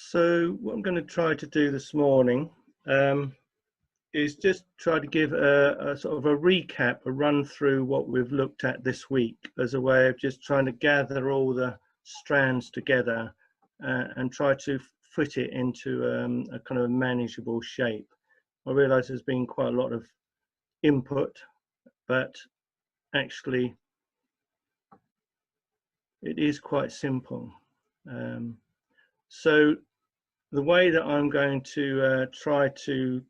So what I'm going to try to do this morning is just try to give a sort of a recap, a run through what we've looked at this week as a way of just trying to gather all the strands together and try to fit it into a kind of manageable shape. I realise there's been quite a lot of input, but actually it is quite simple. So the way that I'm going to try to,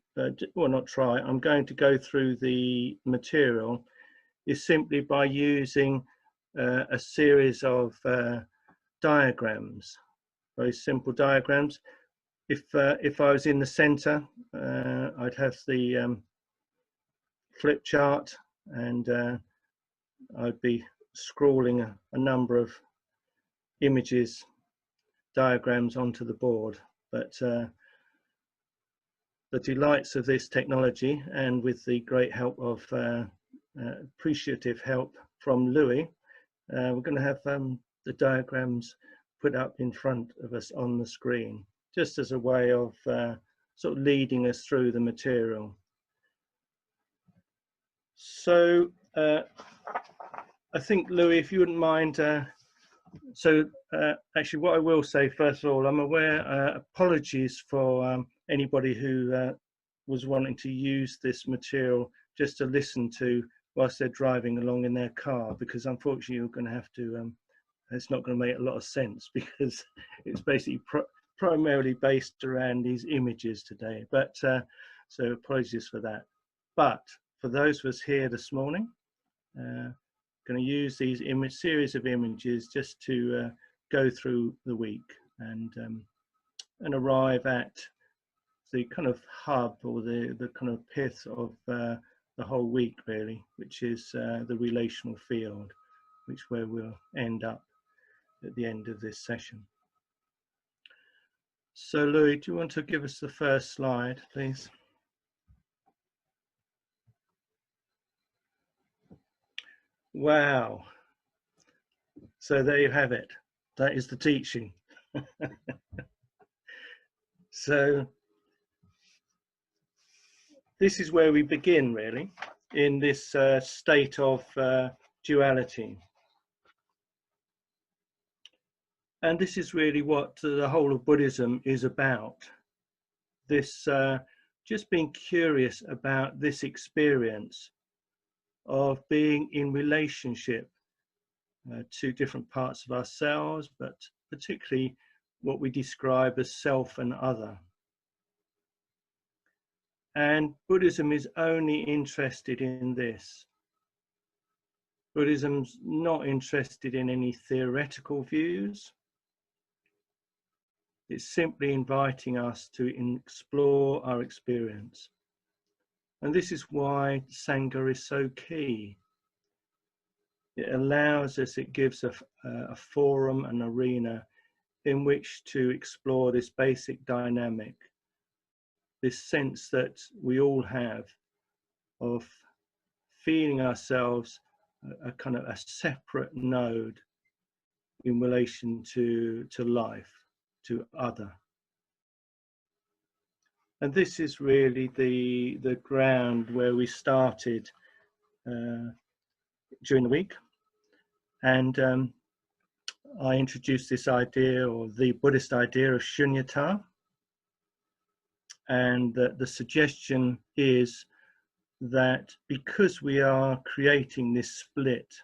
well, not try, I'm going to go through the material is simply by using a series of diagrams, very simple diagrams. If I was in the center, I'd have the flip chart, and I'd be scrawling a number of images, diagrams onto the board. But the delights of this technology, and with the great help of appreciative help from Louis, we're going to have the diagrams put up in front of us on the screen, just as a way of sort of leading us through the material. So I think, Louis, if you wouldn't mind, actually what I will say first of all, I'm aware, apologies for anybody who was wanting to use this material just to listen to whilst they're driving along in their car, because unfortunately you're going to have to, it's not going to make a lot of sense because it's basically primarily based around these images today. But so apologies for that. But for those of us here this morning, going to use these series of images just to go through the week and arrive at the kind of hub, or the kind of pith of the whole week, really, which is the relational field, which where we'll end up at the end of this session. So Louis, do you want to give us the first slide, please? Wow. So there you have it. That is the teaching. So this is where we begin, really, in this state of duality. And this is really what the whole of Buddhism is about. This just being curious about this experience of being in relationship to different parts of ourselves, but particularly what we describe as self and other. And Buddhism is only interested in this. Buddhism's not interested in any theoretical views. It's simply inviting us to explore our experience. And this is why Sangha is so key. It allows us, it gives a forum, an arena in which to explore this basic dynamic, this sense that we all have of feeling ourselves a kind of a separate node in relation to life, to other. And this is really the ground where we started during the week. And I introduced this idea, or the Buddhist idea, of shunyata. And the suggestion is that because we are creating this split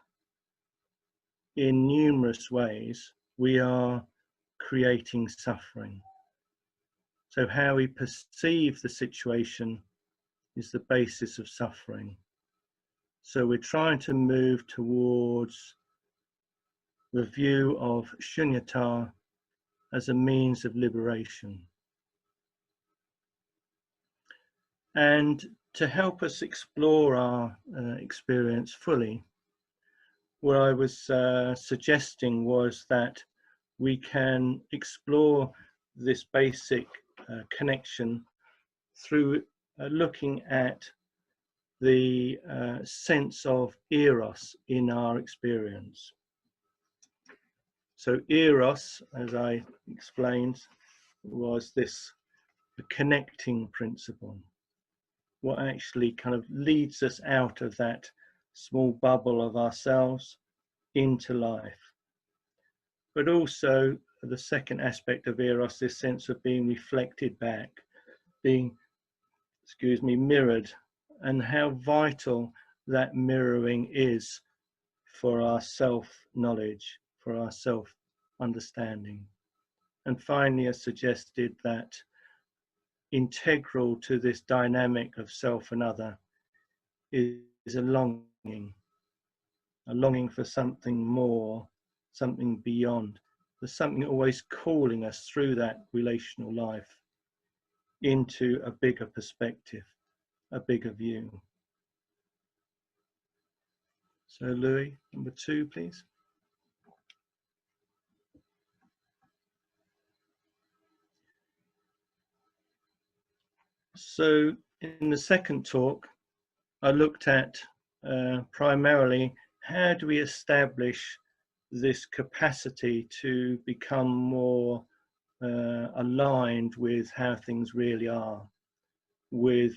in numerous ways, we are creating suffering. So how we perceive the situation is the basis of suffering. So we're trying to move towards the view of shunyata as a means of liberation. And to help us explore our experience fully, what I was suggesting was that we can explore this basic connection through looking at the sense of eros in our experience. So eros, as I explained, was this the connecting principle, what actually kind of leads us out of that small bubble of ourselves into life. But also the second aspect of Eros, this sense of being reflected back, being, mirrored, and how vital that mirroring is for our self-knowledge, for our self-understanding. And finally, I suggested that integral to this dynamic of self and other is a longing for something more, something beyond. There's something always calling us through that relational life into a bigger perspective, a bigger view. So Louis, number 2, please. So in the second talk, I looked at primarily how do we establish this capacity to become more aligned with how things really are, with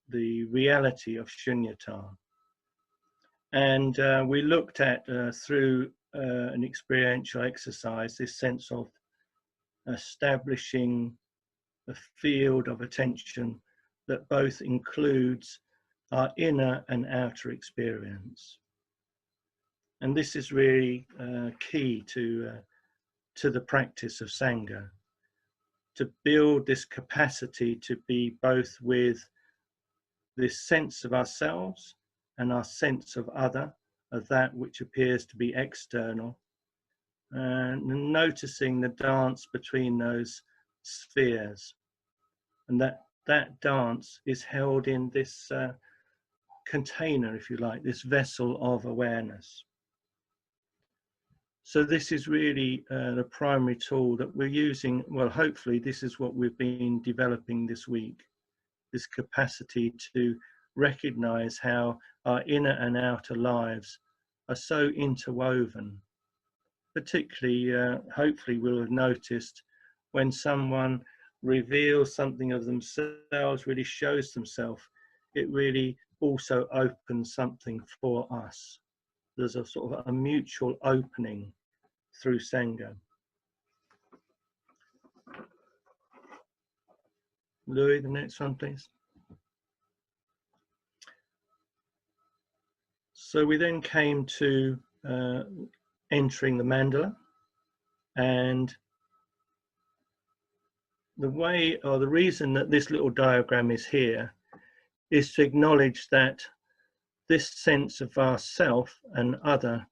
the reality of Shunyata. And we looked at through an experiential exercise this sense of establishing a field of attention that both includes our inner and outer experience. And this is really key to the practice of Sangha, to build this capacity to be both with this sense of ourselves and our sense of other, of that which appears to be external, and noticing the dance between those spheres. And that dance is held in this container, if you like, this vessel of awareness. So this is really the primary tool that we're using. Well, hopefully this is what we've been developing this week, this capacity to recognize how our inner and outer lives are so interwoven. Particularly, hopefully we'll have noticed when someone reveals something of themselves, really shows themselves, it really also opens something for us. There's a sort of a mutual opening through Sangha. Louis, the next one, please. So we then came to entering the mandala, and the way or the reason that this little diagram is here is to acknowledge that this sense of ourself and other,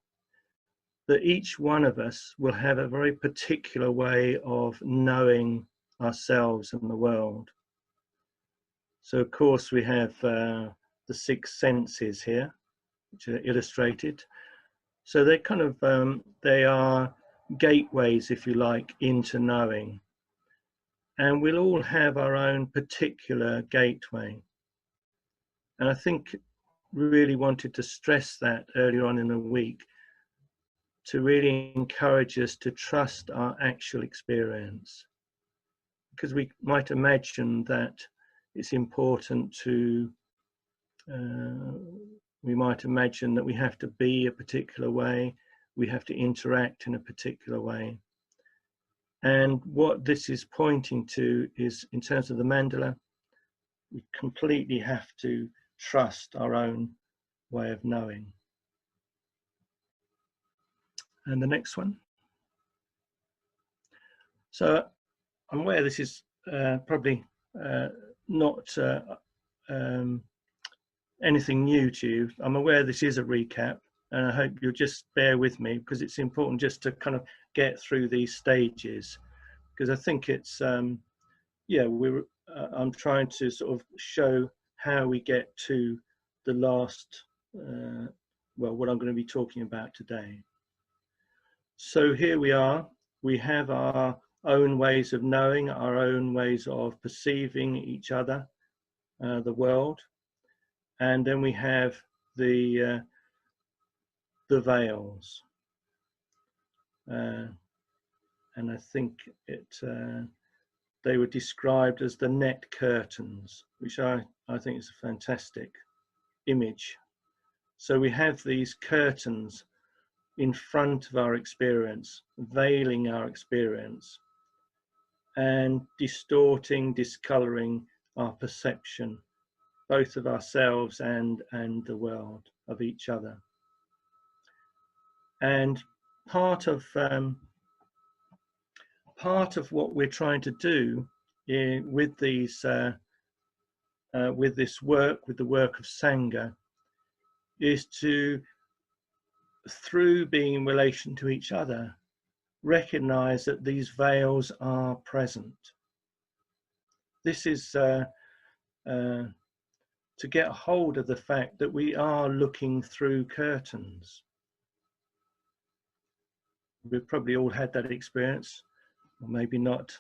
that each one of us will have a very particular way of knowing ourselves and the world. So of course we have the 6 senses here, which are illustrated. So they kind of, they are gateways, if you like, into knowing. And we'll all have our own particular gateway. And I think really wanted to stress that earlier on in the week, to really encourage us to trust our actual experience. Because we might imagine that it's important to, we might imagine that we have to be a particular way, we have to interact in a particular way. And what this is pointing to is, in terms of the mandala, we completely have to trust our own way of knowing. And the next one. So I'm aware this is probably not anything new to you. I'm aware this is a recap, and I hope you'll just bear with me, because it's important just to kind of get through these stages, because I think it's, yeah, I'm trying to sort of show how we get to the last, well, what I'm going to be talking about today. So here we are, we have our own ways of knowing, our own ways of perceiving each other, the world, and then we have the veils, and I think they were described as the net curtains, which I think is a fantastic image. So we have these curtains in front of our experience, veiling our experience and distorting, discoloring our perception, both of ourselves and the world, of each other. And part of what we're trying to do with these with this work, with the work of Sangha, is to, through being in relation to each other, recognize that these veils are present. This is to get hold of the fact that we are looking through curtains. We've probably all had that experience, or maybe not,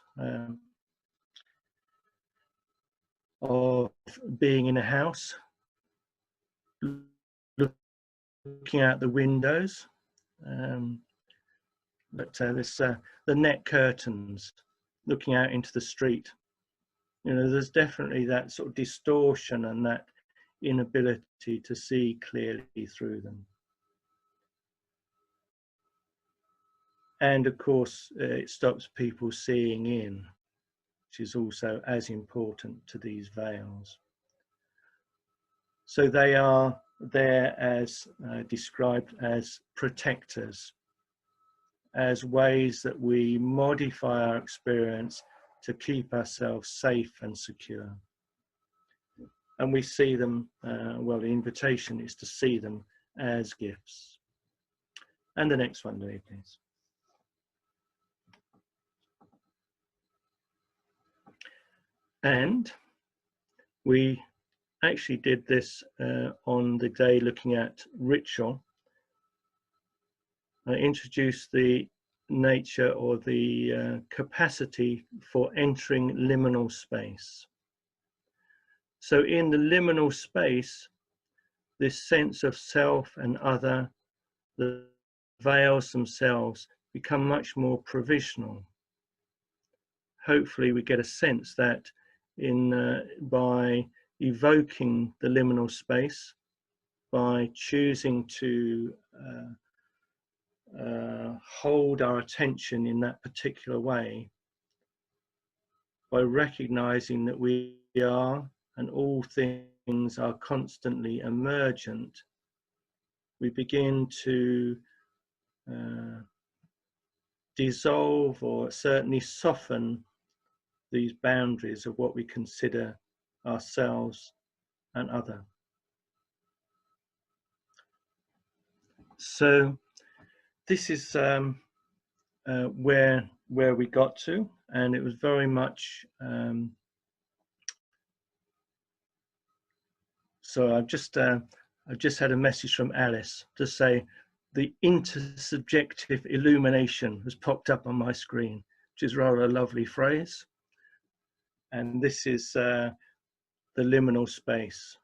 of being in a house, looking out the windows, but the net curtains, looking out into the street. You know, there's definitely that sort of distortion and that inability to see clearly through them. And of course, it stops people seeing in, which is also as important to these veils. So they are there as described as protectors, as ways that we modify our experience to keep ourselves safe and secure. And we see them, well, the invitation is to see them as gifts. And the next one, Louis, please. And we actually did this on the day looking at ritual. I introduced the nature or the capacity for entering liminal space. So in the liminal space, this sense of self and other, the veils themselves become much more provisional. Hopefully we get a sense that by evoking the liminal space, by choosing to hold our attention in that particular way, by recognizing that we are and all things are constantly emergent, we begin to dissolve or certainly soften these boundaries of what we consider ourselves and other. So this is where we got to, and it was very much so I've just had a message from Alice to say the intersubjective illumination has popped up on my screen, which is rather a lovely phrase. And this is the liminal space.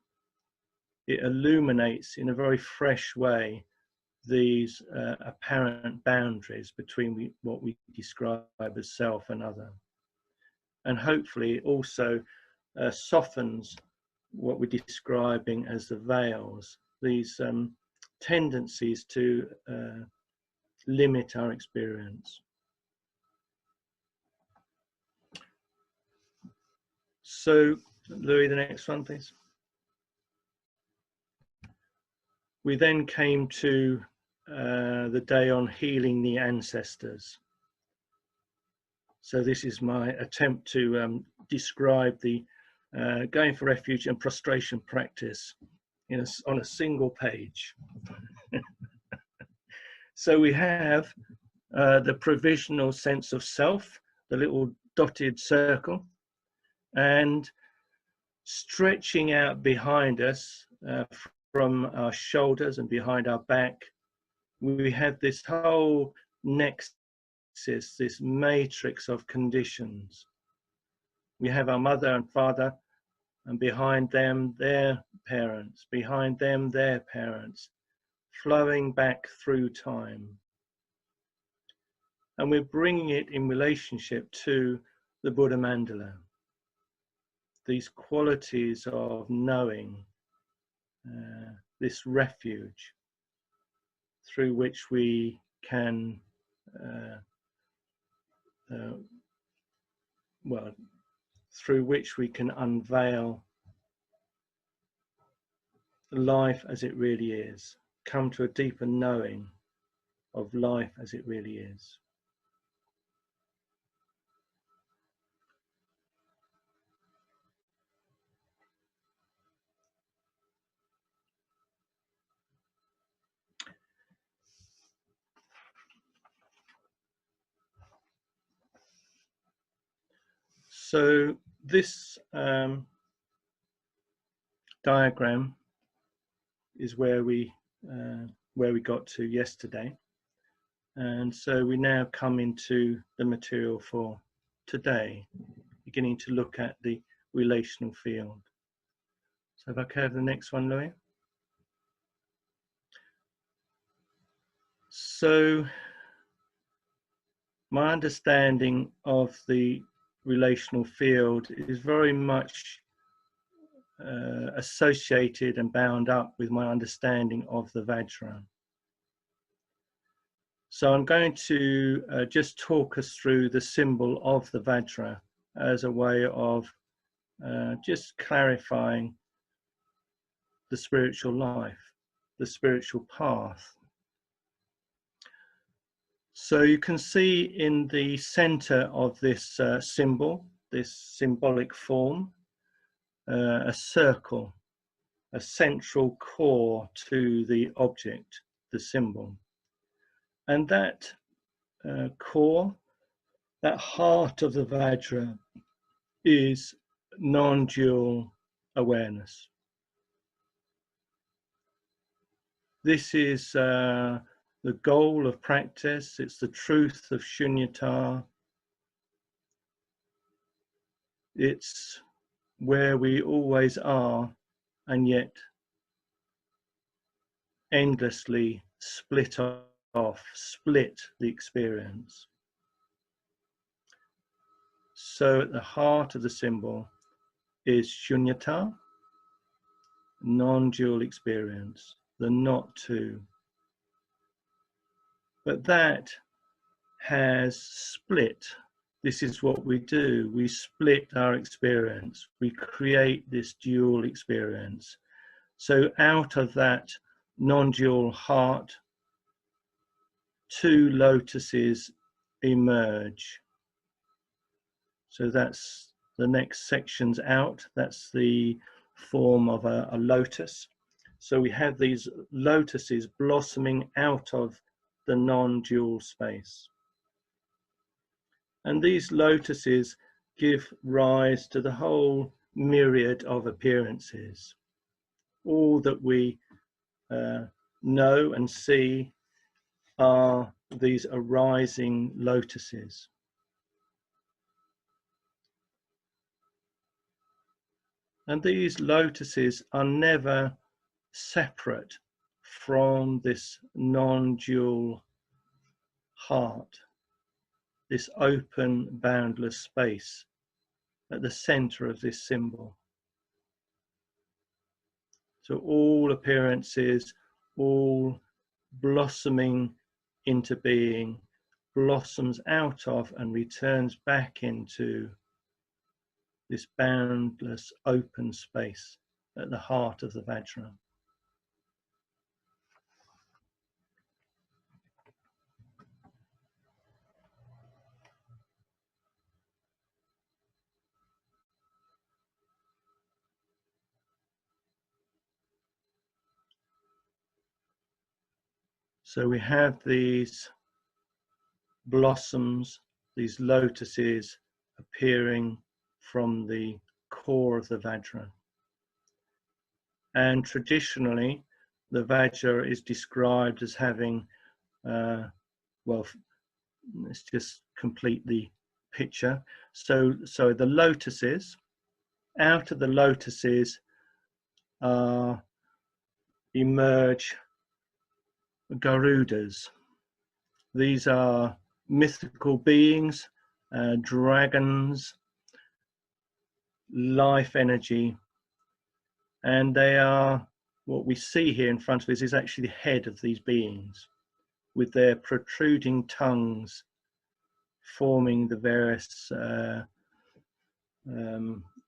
It illuminates in a very fresh way these apparent boundaries between what we describe as self and other. And hopefully it also softens what we're describing as the veils, these tendencies to limit our experience. So, Louis, the next one, please. We then came to the day on healing the ancestors. So this is my attempt to describe the going for refuge and prostration practice on a single page. So we have the provisional sense of self, the little dotted circle, and stretching out behind us from our shoulders and behind our back, we have this whole nexus, this matrix of conditions. We have our mother and father, and behind them, their parents, behind them, their parents, flowing back through time. And we're bringing it in relationship to the Buddha Mandala. These qualities of knowing, this refuge through which we can, through which we can unveil life as it really is, come to a deeper knowing of life as it really is. So this diagram is where we got to yesterday, and so we now come into the material for today, beginning to look at the relational field. So if I could have the next one, Louis. So my understanding of the relational field is very much associated and bound up with my understanding of the Vajra. So I'm going to just talk us through the symbol of the Vajra as a way of just clarifying the spiritual life, the spiritual path. So you can see in the center of this symbol, this symbolic form, a circle, a central core to the object, the symbol. And that core, that heart of the Vajra, is non-dual awareness. This is the goal of practice. It's the truth of Shunyata. It's where we always are, and yet endlessly split the experience. So at the heart of the symbol is Shunyata, non-dual experience, the not two. But that has split. This is what we do. We split our experience. We create this dual experience. So out of that non-dual heart, two lotuses emerge. So that's the next section's out. That's the form of a lotus. So we have these lotuses blossoming out of the non-dual space. And these lotuses give rise to the whole myriad of appearances. All that we know and see are these arising lotuses. And these lotuses are never separate from this non-dual heart, this open, boundless space at the center of this symbol. So all appearances, all blossoming into being, blossoms out of and returns back into this boundless open space at the heart of the Vajra. So we have these blossoms, these lotuses appearing from the core of the Vajra. And traditionally, the Vajra is described as having, well, let's just complete the picture. So the lotuses, out of the lotuses emerge Garudas. These are mythical beings dragons, life energy, and they are, what we see here in front of us is actually the head of these beings with their protruding tongues forming the various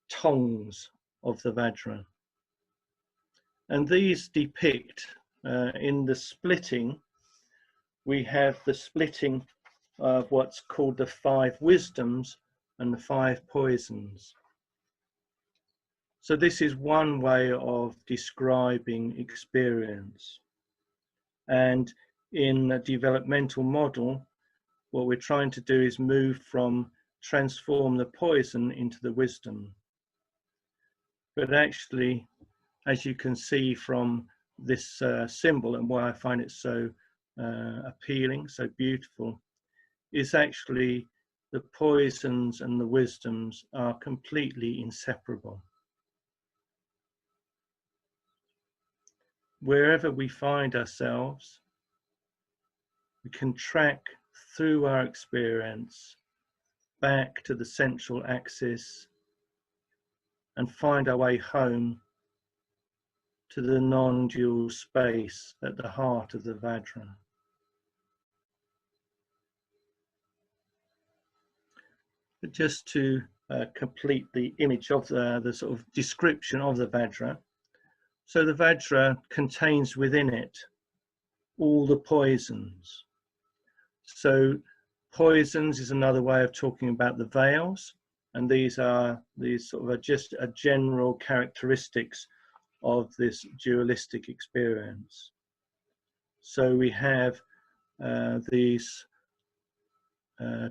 tongues of the Vajra. And these depict in the splitting, we have the splitting of what's called the 5 wisdoms and the 5 poisons. So this is one way of describing experience. And in a developmental model, what we're trying to do is move from transform the poison into the wisdom. But actually, as you can see from this symbol, and why I find it so appealing, so beautiful, is actually the poisons and the wisdoms are completely inseparable. Wherever we find ourselves, we can track through our experience back to the central axis and find our way home to the non-dual space at the heart of the Vajra. But just to complete the image of the sort of description of the Vajra. So the Vajra contains within it all the poisons. So poisons is another way of talking about the veils, and these are sort of just a general characteristics of this dualistic experience. So we have these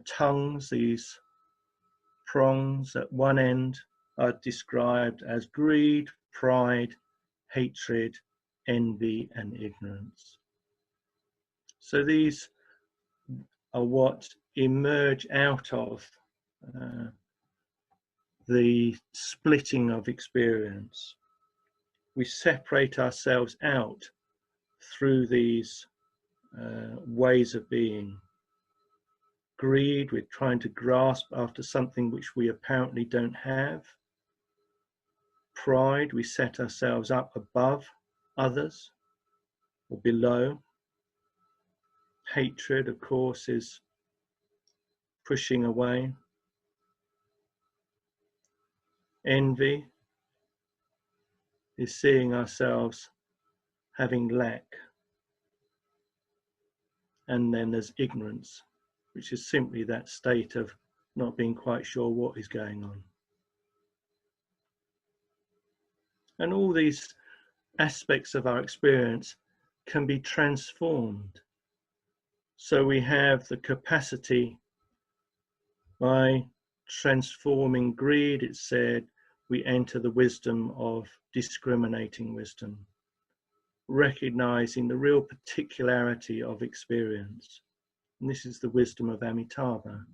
tongues, these prongs at one end are described as greed, pride, hatred, envy, and ignorance. So these are what emerge out of the splitting of experience. We separate ourselves out through these ways of being. Greed, we're trying to grasp after something which we apparently don't have. Pride, we set ourselves up above others or below. Hatred, of course, is pushing away. Envy is seeing ourselves having lack. And then there's ignorance, which is simply that state of not being quite sure what is going on. And all these aspects of our experience can be transformed. So we have the capacity, by transforming greed, it said, we enter the wisdom of discriminating wisdom, recognizing the real particularity of experience. And this is the wisdom of Amitabha,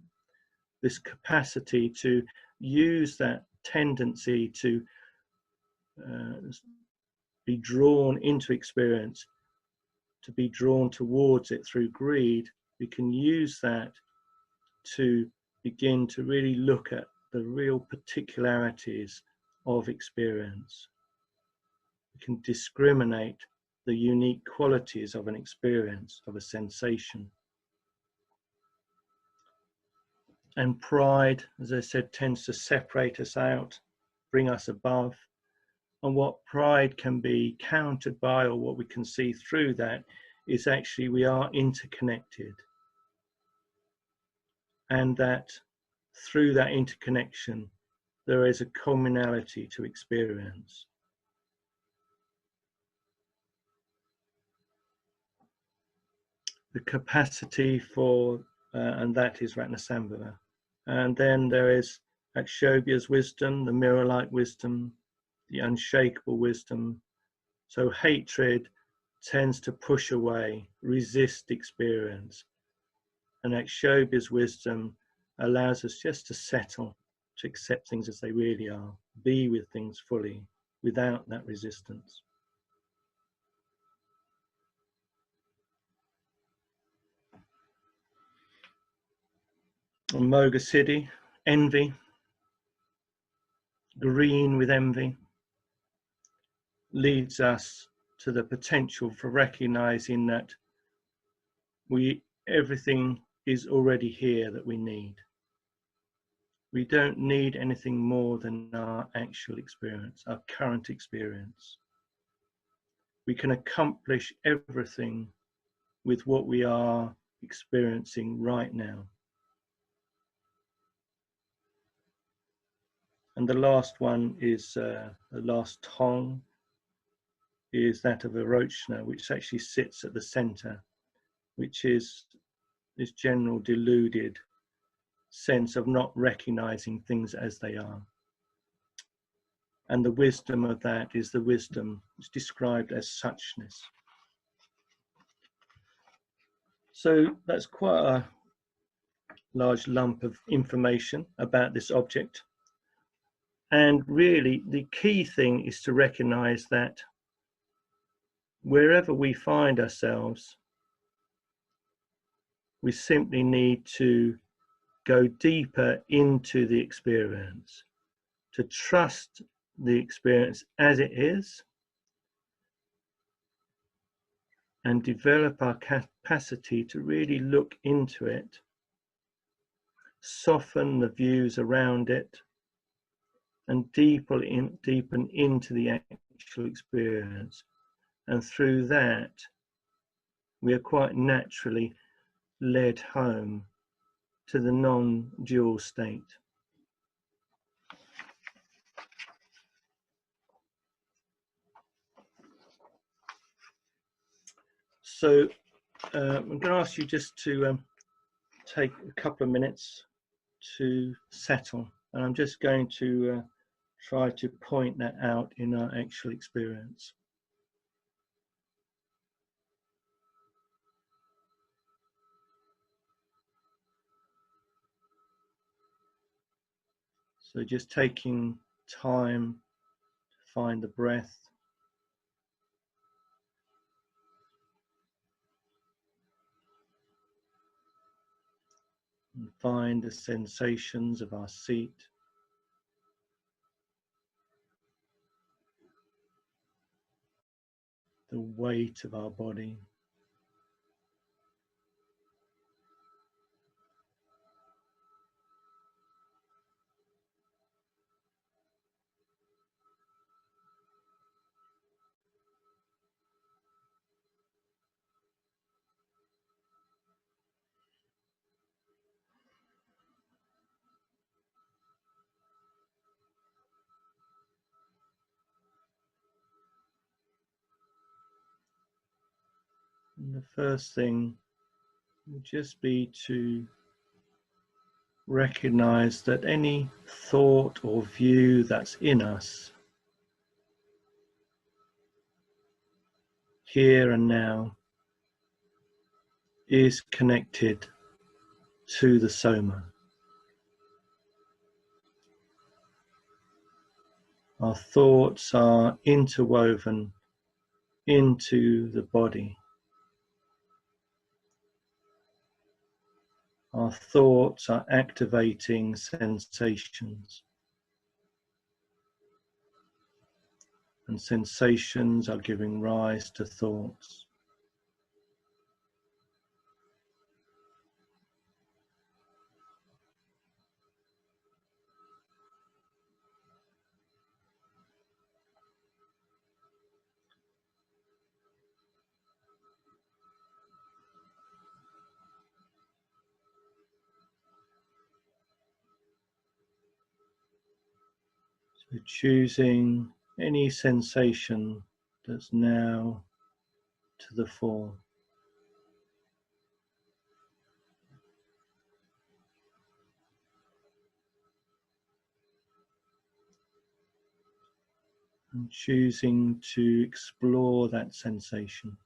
this capacity to use that tendency to be drawn into experience, to be drawn towards it through greed. We can use that to begin to really look at the real particularities of experience. We can discriminate the unique qualities of an experience, of a sensation. And pride, as I said, tends to separate us out, bring us above. And what pride can be countered by, or what we can see through that, is actually we are interconnected. And that through that interconnection, there is a commonality to experience. The capacity for, and that is Ratnasambhava. And then there is Akshobhya's wisdom, the mirror-like wisdom, the unshakable wisdom. So hatred tends to push away, resist experience. And Akshobhya's wisdom allows us just to settle, to accept things as they really are, be with things fully, without that resistance. Moga City, envy, green with envy, leads us to the potential for recognizing that everything is already here that we need. We don't need anything more than our actual experience, our current experience. We can accomplish everything with what we are experiencing right now. And the last one is, the last tong is that of Arochna, which actually sits at the center, which is this general deluded sense of not recognizing things as they are. And the wisdom of that is the wisdom that's described as suchness. So that's quite a large lump of information about this object. And really, the key thing is to recognize that wherever we find ourselves, we simply need to go deeper into the experience, to trust the experience as it is, and develop our capacity to really look into it, soften the views around it, and deepen into the actual experience. And through that, we are quite naturally led home to the non-dual state. So I'm going to ask you just to take a couple of minutes to settle, and I'm just going to try to point that out in our actual experience. So just taking time to find the breath, and find the sensations of our seat, the weight of our body, and the first thing would just be to recognize that any thought or view that's in us here and now is connected to the soma. Our thoughts are interwoven into the body. Our thoughts are activating sensations, and sensations are giving rise to thoughts. So choosing any sensation that's now to the fore. And choosing to explore that sensation.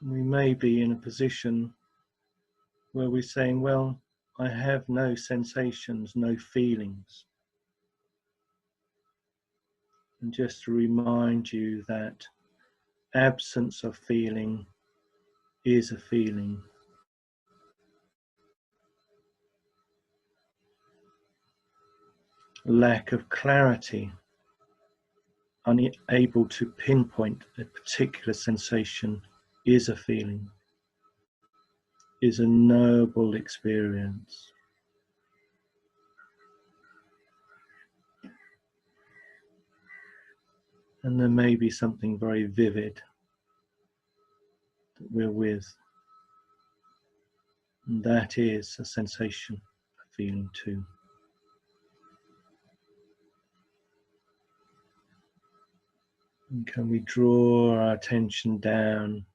We may be in a position where we're saying, well, I have no sensations, no feelings. And just to remind you that absence of feeling is a feeling. Lack of clarity, unable to pinpoint a particular sensation, is a feeling, is a noble experience. And there may be something very vivid that we're with, and that is a sensation, a feeling too. And can we draw our attention down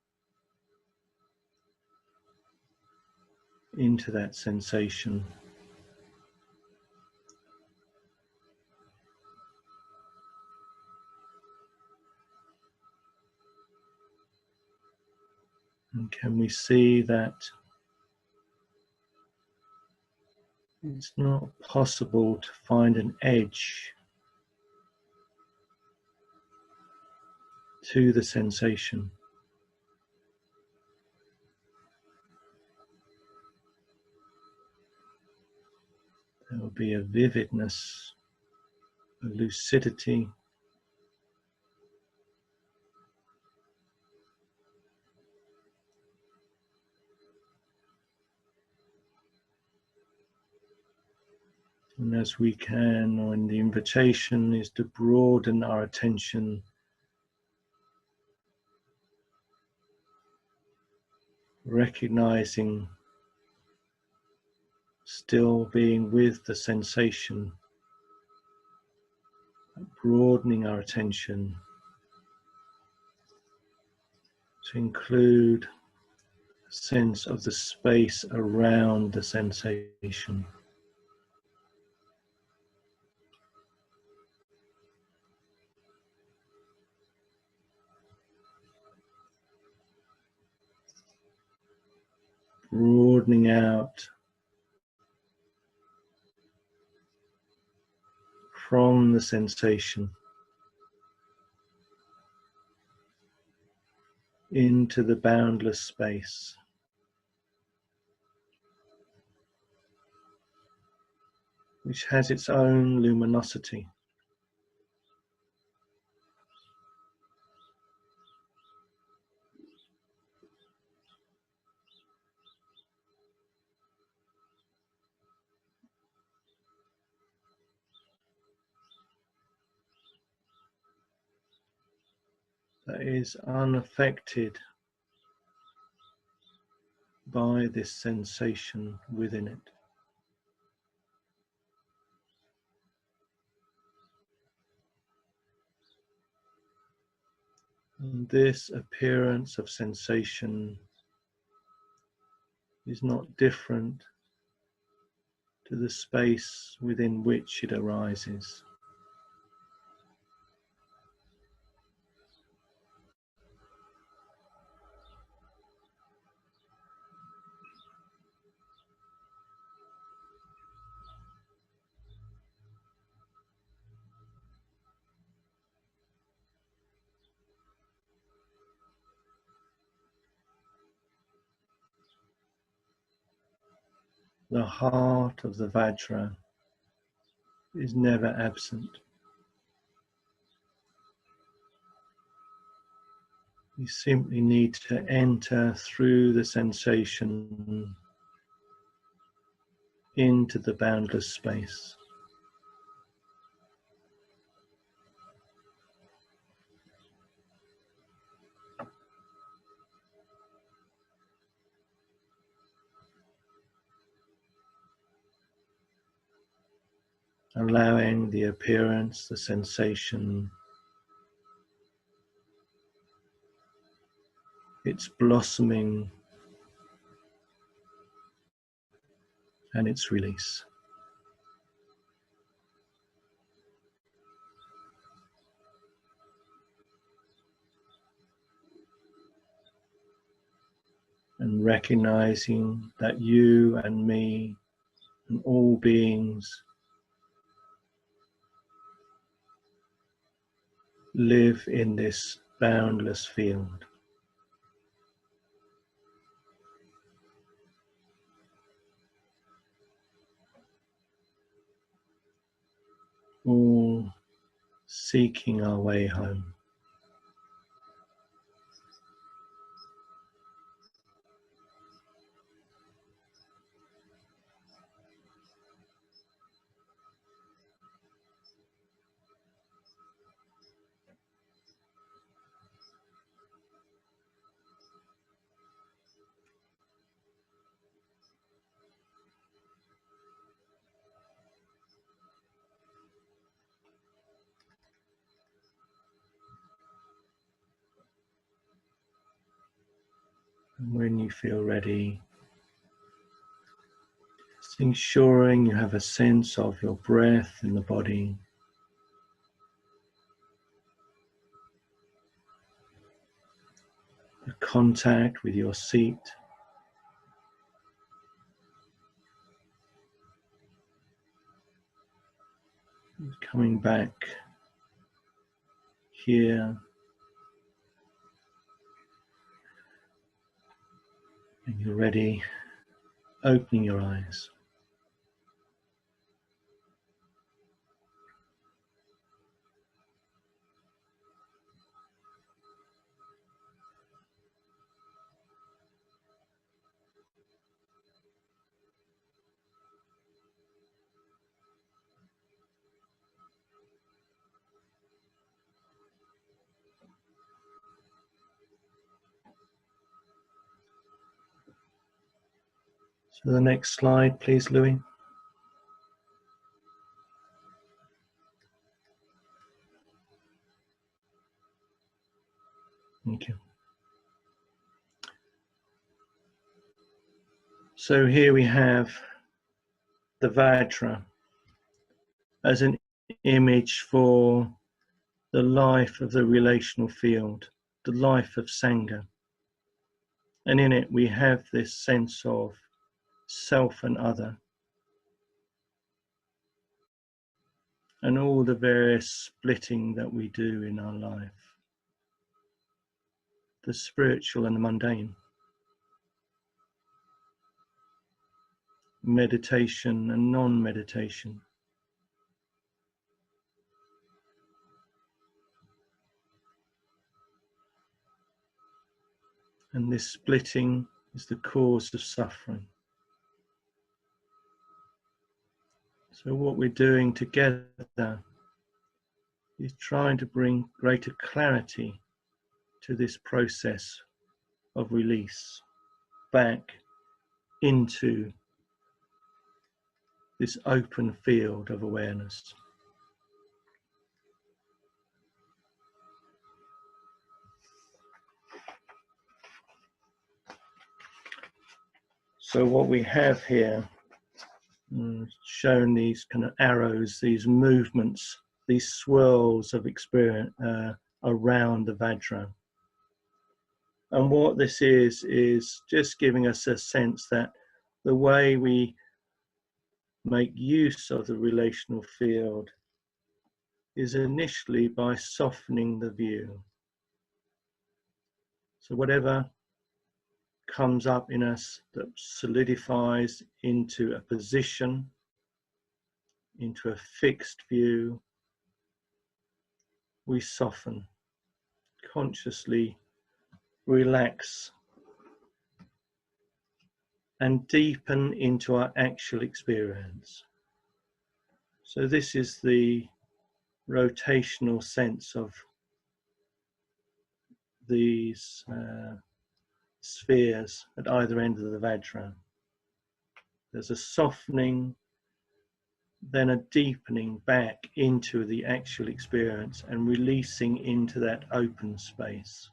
into that sensation? And can we see that it's not possible to find an edge to the sensation? There will be a vividness, a lucidity, and as we can, or in the invitation is to broaden our attention, recognizing still being with the sensation, broadening our attention to include a sense of the space around the sensation. Broadening out from the sensation into the boundless space. Which has its own luminosity. That is unaffected by this sensation within it. And this appearance of sensation is not different to the space within which it arises. The heart of the Vajra is never absent. You simply need to enter through the sensation into the boundless space. Allowing the appearance, the sensation, its blossoming and its release. And recognizing that you and me and all beings live in this boundless field. All seeking our way home. And when you feel ready, just ensuring you have a sense of your breath in the body. The contact with your seat. Coming back here. When you're ready, opening your eyes. So the next slide, please, Louis. Thank you. So here we have the Vajra as an image for the life of the relational field, the life of Sangha. And in it we have this sense of self and other, and all the various splitting that we do in our life, the spiritual and the mundane, meditation and non-meditation. And this splitting is the cause of suffering. So what we're doing together is trying to bring greater clarity to this process of release back into this open field of awareness. So what we have here, shown these kind of arrows, these movements, these swirls of experience around the Vajra. And what this is just giving us a sense that the way we make use of the relational field is initially by softening the view. So whatever comes up in us that solidifies into a position, into a fixed view, we soften, consciously relax and deepen into our actual experience. So this is the rotational sense of these spheres at either end of the Vajra. There's a softening, then a deepening back into the actual experience and releasing into that open space.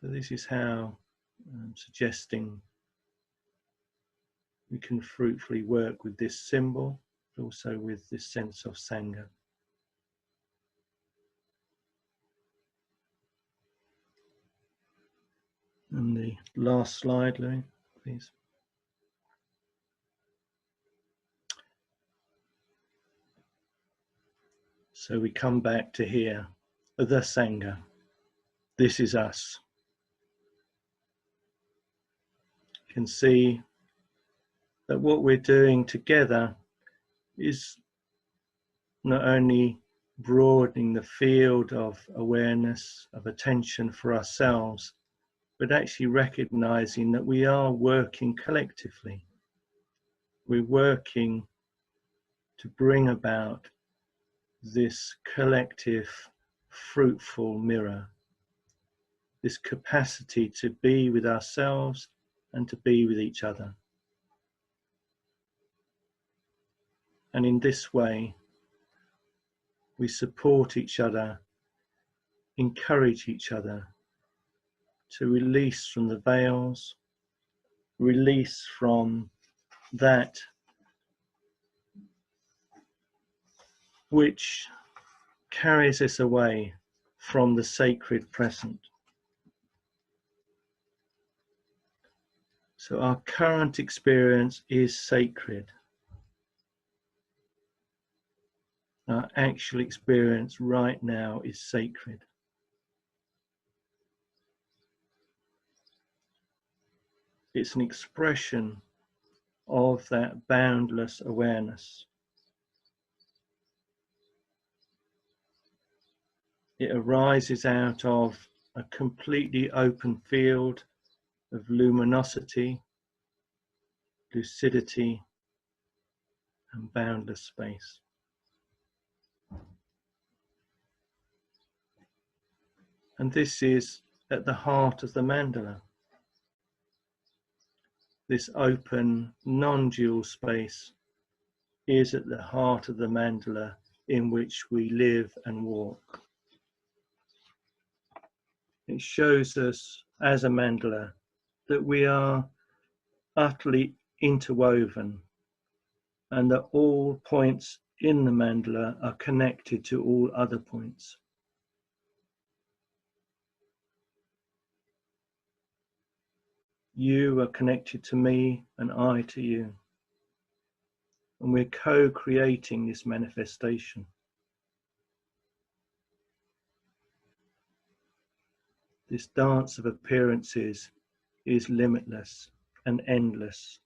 So this is how I'm suggesting we can fruitfully work with this symbol, but also with this sense of Sangha. And the last slide, Louis, please. So we come back to here, the Sangha. This is us. You can see that what we're doing together is not only broadening the field of awareness, of attention for ourselves, but actually recognizing that we are working collectively. We're working to bring about this collective, fruitful mirror, this capacity to be with ourselves and to be with each other. And in this way, we support each other, encourage each other to release from the veils, release from that which carries us away from the sacred present. So our current experience is sacred. Our actual experience right now is sacred. It's an expression of that boundless awareness. It arises out of a completely open field of luminosity, lucidity, and boundless space. And this is at the heart of the mandala. This open, non-dual space is at the heart of the mandala in which we live and walk. It shows us as a mandala that we are utterly interwoven and that all points in the mandala are connected to all other points. You are connected to me and I to you. And we're co-creating this manifestation. This dance of appearances is limitless and endless.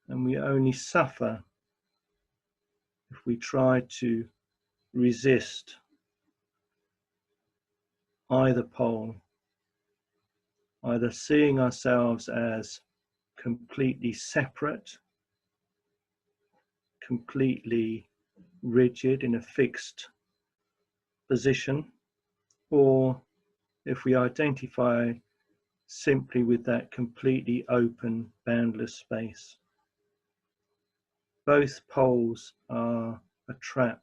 And we only suffer if we try to resist either pole, either seeing ourselves as completely separate, completely rigid in a fixed position, or if we identify simply with that completely open, boundless space. Both poles are a trap.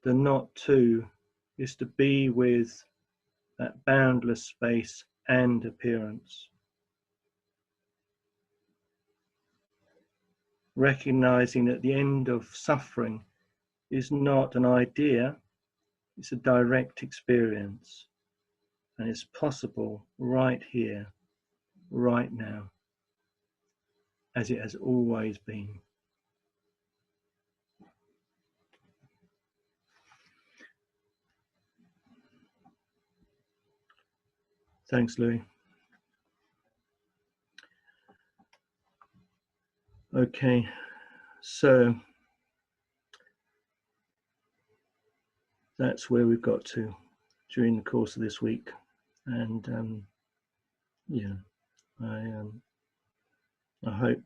The not to is to be with that boundless space and appearance. Recognizing that the end of suffering is not an idea, it's a direct experience. And it's possible right here, right now, as it has always been. Thanks, Louis. Okay, so that's where we've got to during the course of this week. And yeah, I hope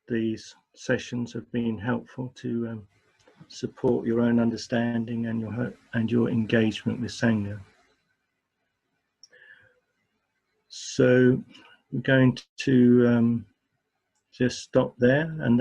these sessions have been helpful to support your own understanding and your engagement with Sangha. So we're going to just stop there, and